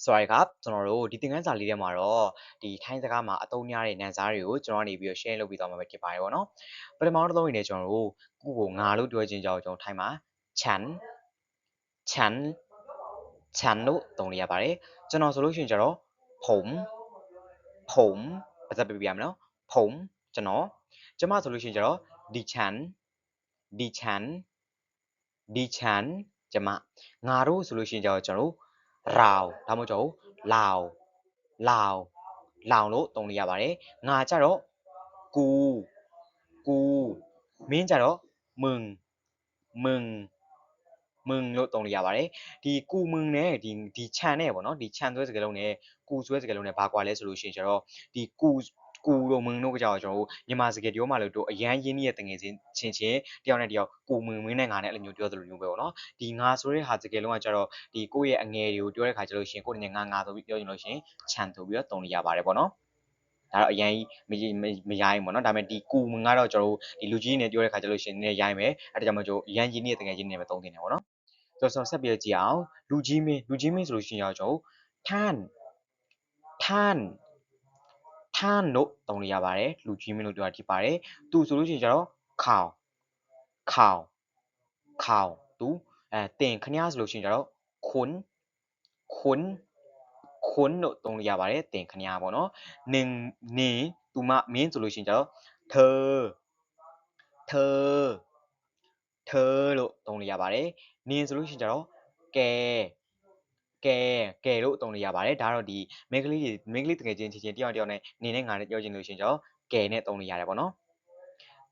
sorry ครับကျွန်တော်တို့ဒီသင်ခန်းစာလေးထဲမှာတော့ဒီထိုင်းစကားမှာအသုံးများတဲ့နာမ်စားတွေကိုကျွန်တော်ကနေပြီးတော့ share လုပ်ပြီးသွားမှာပဲဖြစ်ပါတယ်ဗောနော်ပထမတစ်သုံးအနေနဲ့ကျွန်တော်တို့ခုကိုငါလို့ပြောခြင်းကြောင့်ကျွန်တော်ထိုင်းမှာ chan chan chan လို့သုံးလို့ရပါတယ်ကျွန်တော်ဆိုလို့ရှိရင်ကျတော့ ผมပါစပ်ပြပြရမယ်နော် ผมကျွန်တော်ကျမဆိုလို့ရှိရင်ကျတော့ ดิฉันကျမငါတို့ဆိုလို့ရှိရင်ကျတော့ကျွန်တော်တို့เราဒါမှမဟုတ်ကျွန်တော်လောင်လို့သုံးလို့ရပါတယ်ငါကြတော့กูမင်းကြတော့มึงလို့သုံးလို့ရပါတယ်ဒီกูมึงနဲ့ဒီခြံနဲ့ပေါ့နော်ဒီခြံဆိုတဲ့စကားလုံးနဲ့กูဆိုတဲ့စကားလုံးနဲ့ဘာကွာလဲဆိုလို့ရှိရင်ကျတော့ဒီกูတို့มึงတို့ကြောင့်ကျွန်တော်တို့မြန်မာစကားပြောမှလို့တို့အရန်ရင်းနှီးတဲ့တငယ်ချင်းတယောက်နဲ့တယောက်กูมึงမင်းနဲ့ငါနဲ့အဲ့လိုမျိုးပြောသလိုမျိုးပဲပေါ့နော်ဒီငါဆိုတဲ့ဟာစကားလုံးကကျတော့ဒီကိုယ့်ရဲ့အငယ်တွေကိုပြောတဲ့ခါကျလို့ရှိရင်ကိုယ့်အနေနဲ့ငါဆိုပြီးပြောရင်လို့ရှိရင်ခြံဆိုပြီးတော့သုံးလို့ရပါတယ်ပေါ့နော်ဒါတော့အရင်မရိုင်းပေါ့နော်ဒါပေမဲ့ဒီကူမငါတော့ကျွန်တော်တို့ဒီလူကြီးနေပြောတဲ့ခါကျလို့ရှိရင်နည်းရိုင်းမယ်အဲ့ဒါကြောင့်မို့ကျွန်တော်ရန်ကြီးနေတဲ့တကယ်ကြီးနေပဲသုံးတင်တယ်ပေါ့နော်ဆိုတော့ဆက်ပြီးကြည့်အောင်လူကြီးမင်းဆိုလို့ရှိရင်ကျွန်တော်ท่านတို့သုံးလို့ရပါတယ်လူကြီးမင်းလို့ပြောတာဖြစ်ပါတယ်သူဆိုလို့ရှိရင်ကျွန်တော်ข่าวသူတင်ခဏဆိုလို့ရှိရင်ကျွန်တော်ขุนလို့သုံးလို့ရပါတယ်တင်ခဏပေါ့နော်နေသူမမင်းဆိုလို့ရှိရင်ကျွန်တော်เธอလို့သုံးလို့ရပါတယ်နင်ဆိုလို့ရှိရင်ကျွန်တော်แกလို့သုံးလို့ရပါတယ်ဒါတော့ဒီမိန်းကလေးတကယ်ချင်းတယောက်နဲ့နေနဲ့ငါနဲ့ပြောချင်လို့ရှိရင်ကျွန်တော်แกနဲ့သုံးလို့ရတယ်ပေါ့နော်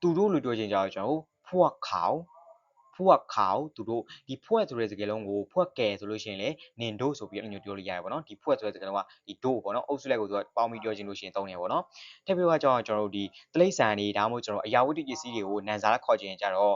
သူတို့လို့ပြောချင်ကြတော့ကျွန်တော်พวกเขาသူတို့ဒီဖွက်ဆိုတဲ့စကားလုံးကိုဖွက်ကဲဆိုလို့ရှိရင်လေနင်တို့ဆိုပြီးအဲ့လိုမျိုးပြောလို့ရတယ်ပေါ့နော်ဒီဖွက်ဆိုတဲ့စကားလုံးကဒီတို့ပေါ့နော်အုပ်စုလိုက်ကိုသူကပေါင်းပြီးပြောချင်လို့ရှိရင်သုံးတယ်ပေါ့နော်ထပ်ပြီးတော့ကျွန်တော်တို့ဒီတိရစ္ဆာန်တွေဒါမှမဟုတ်ကျွန်တော်အရာဝတ္ထုပစ္စည်းတွေကိုနန်စားခေါ်ချင်ကြတော့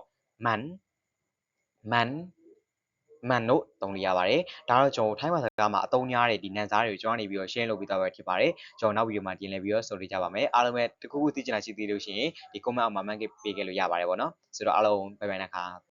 มันတို့သုံးလို့ရပါတယ်ဒါတော့ကျွန်တော်ထိုင်းဘာသာစကားမှာအသုံးများတဲ့ဒီနန်စားတွေကိုကျွန်တော်နေပြီးတော့ share လုပ်ပြီးသားပဲဖြစ်ပါတယ်ကျွန်တော်နောက်ဗီဒီယိုမှာတင်လည်ပြီးတော့ဆိုပြကြပါမယ်အားလုံးပဲတခုခုသိချင်တာရှိသေးလို့ရှိရင်ဒီ comment အောက်မှာ man ပေးခဲ့လို့ရပါတယ်ပေါ့နော်ဆိုတော့အားလုံးဘိုင်ဘိုင်နှခါ